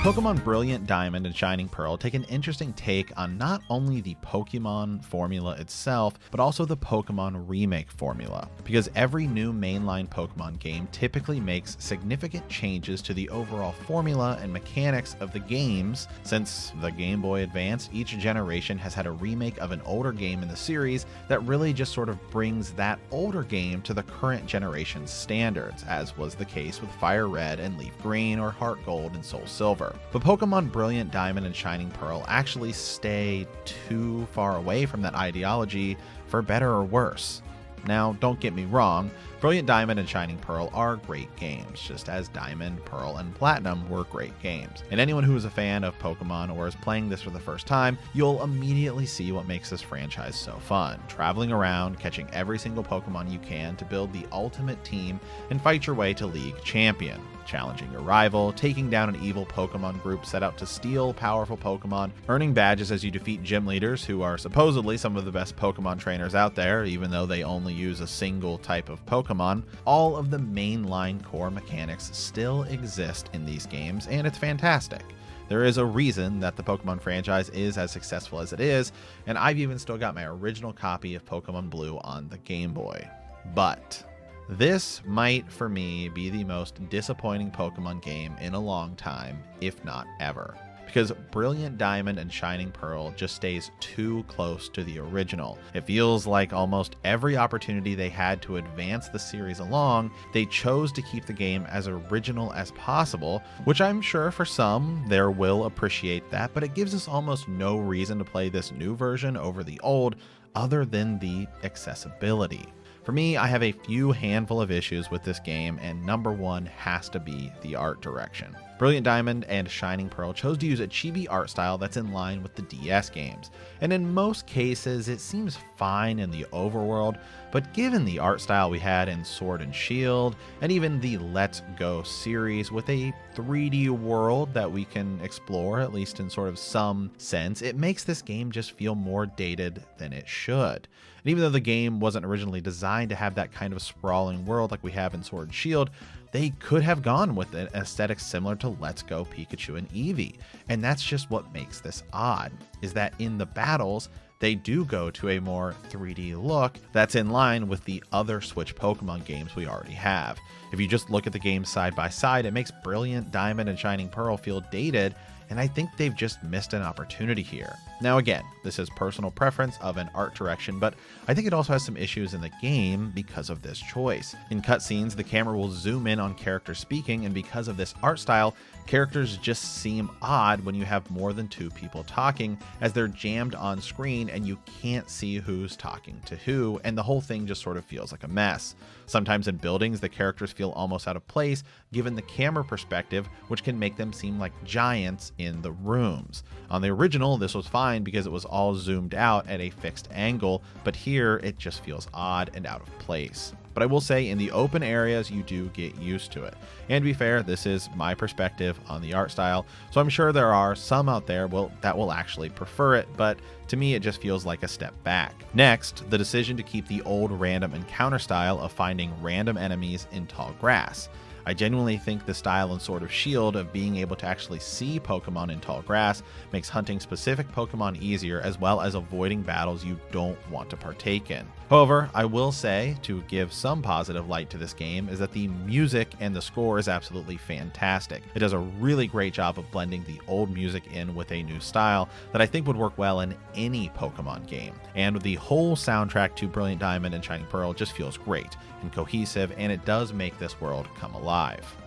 Pokemon Brilliant Diamond and Shining Pearl take an interesting take on not only the Pokemon formula itself, but also the Pokemon remake formula, because every new mainline Pokemon game typically makes significant changes to the overall formula and mechanics of the games. Since the Game Boy Advance, each generation has had a remake of an older game in the series that really just sort of brings that older game to the current generation's standards, as was the case with Fire Red and Leaf Green or Heart Gold and Soul Silver. But Pokemon Brilliant Diamond and Shining Pearl actually stay too far away from that ideology, for better or worse. Now, don't get me wrong, Brilliant Diamond and Shining Pearl are great games, just as Diamond, Pearl, and Platinum were great games. And anyone who is a fan of Pokemon or is playing this for the first time, you'll immediately see what makes this franchise so fun. Traveling around, catching every single Pokemon you can to build the ultimate team and fight your way to League Champion. Challenging your rival, taking down an evil Pokemon group set out to steal powerful Pokemon, earning badges as you defeat gym leaders who are supposedly some of the best Pokemon trainers out there, even though they only use a single type of Pokemon. All of the mainline core mechanics still exist in these games, and it's fantastic. There is a reason that the Pokemon franchise is as successful as it is, and I've even still got my original copy of Pokemon Blue on the Game Boy. But this might, for me, be the most disappointing Pokemon game in a long time, if not ever. Because Brilliant Diamond and Shining Pearl just stays too close to the original. It feels like almost every opportunity they had to advance the series along, they chose to keep the game as original as possible, which I'm sure for some there will appreciate that, but it gives us almost no reason to play this new version over the old, other than the accessibility. For me, I have a few handful of issues with this game, and number one has to be the art direction. Brilliant Diamond and Shining Pearl chose to use a chibi art style that's in line with the DS games, and in most cases it seems fine in the overworld, but given the art style we had in Sword and Shield, and even the Let's Go series with a 3D world that we can explore, at least in sort of some sense, it makes this game just feel more dated than it should. And even though the game wasn't originally designed to have that kind of sprawling world like we have in Sword and Shield, they could have gone with an aesthetic similar to Let's Go Pikachu and Eevee. And that's just what makes this odd, is that in the battles, they do go to a more 3D look that's in line with the other Switch Pokemon games we already have. If you just look at the games side by side, it makes Brilliant Diamond and Shining Pearl feel dated, and I think they've just missed an opportunity here. Now again, this is personal preference of an art direction, but I think it also has some issues in the game because of this choice. In cutscenes, the camera will zoom in on characters speaking, and because of this art style, characters just seem odd when you have more than two people talking, as they're jammed on screen and you can't see who's talking to who, and the whole thing just sort of feels like a mess. Sometimes in buildings, the characters feel almost out of place given the camera perspective, which can make them seem like giants in the rooms. On the original, this was fine because it was all zoomed out at a fixed angle, but here it just feels odd and out of place. But I will say in the open areas, you do get used to it. And to be fair, this is my perspective on the art style, so I'm sure there are some out there that will actually prefer it, but to me it just feels like a step back. Next, the decision to keep the old random encounter style of finding random enemies in tall grass. I genuinely think the style in Sword of Shield of being able to actually see Pokemon in tall grass makes hunting specific Pokemon easier, as well as avoiding battles you don't want to partake in. However, I will say, to give some positive light to this game, is that the music and the score is absolutely fantastic. It does a really great job of blending the old music in with a new style that I think would work well in any Pokemon game. And the whole soundtrack to Brilliant Diamond and Shining Pearl just feels great and cohesive, and it does make this world come alive.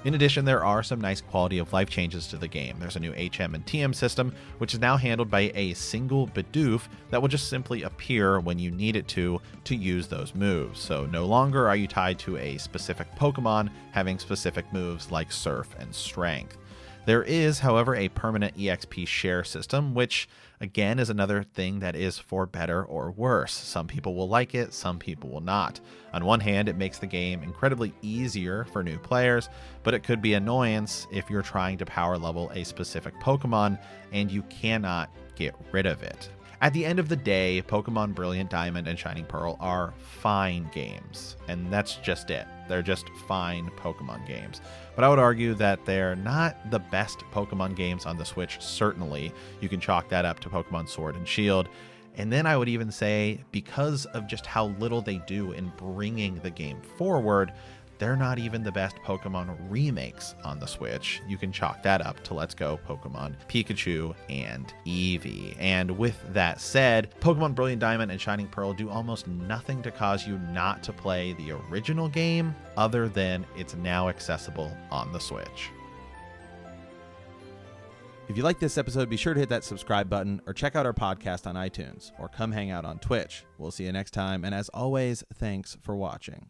In addition, there are some nice quality of life changes to the game. There's a new HM and TM system, which is now handled by a single Bidoof that will just simply appear when you need it to use those moves. So no longer are you tied to a specific Pokemon having specific moves like Surf and Strength. There is, however, a permanent EXP share system, which again is another thing that is for better or worse. Some people will like it, some people will not. On one hand, it makes the game incredibly easier for new players, but it could be annoyance if you're trying to power level a specific Pokemon and you cannot get rid of it. At the end of the day, Pokemon Brilliant Diamond and Shining Pearl are fine games, and that's just it. They're just fine Pokemon games. But I would argue that they're not the best Pokemon games on the Switch, certainly. You can chalk that up to Pokemon Sword and Shield. And then I would even say, because of just how little they do in bringing the game forward, they're not even the best Pokemon remakes on the Switch. You can chalk that up to Let's Go Pokemon Pikachu and Eevee. And with that said, Pokemon Brilliant Diamond and Shining Pearl do almost nothing to cause you not to play the original game, other than it's now accessible on the Switch. If you like this episode, be sure to hit that subscribe button or check out our podcast on iTunes or come hang out on Twitch. We'll see you next time. And as always, thanks for watching.